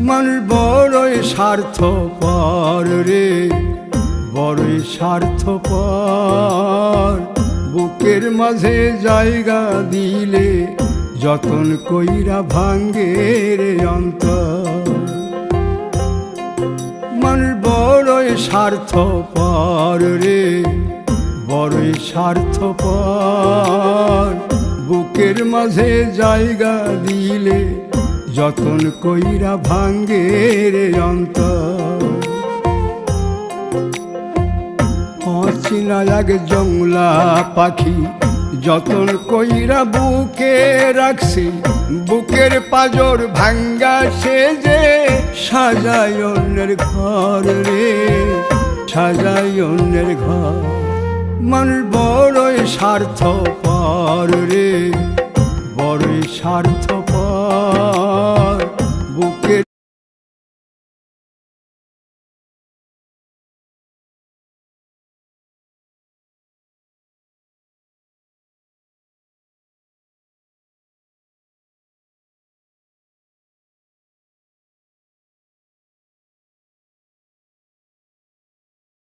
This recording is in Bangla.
মানুষ বড়ই স্বার্থপর রে, বড়ই স্বার্থপর। বুকের মাঝে জায়গা দিলে যতন কইরা ভাঙ্গে রে অন্তর। মানুষ বড়ই স্বার্থপর রে, বড়ই স্বার্থপর। বুকের মাঝে জায়গা দিলে যতন কইরা ভাঙ্গে রে অন্তর। অচিনা এক জংলা পাখি যতন কইরা বুকে রাখছি, বুকের পাজর ভাঙ্গা সে যে সাজায় অন্যের ঘর রে, সাজায় অন্যের ঘর। মানুষ বড়ই স্বার্থপর রে, বড়ই স্বার্থপর।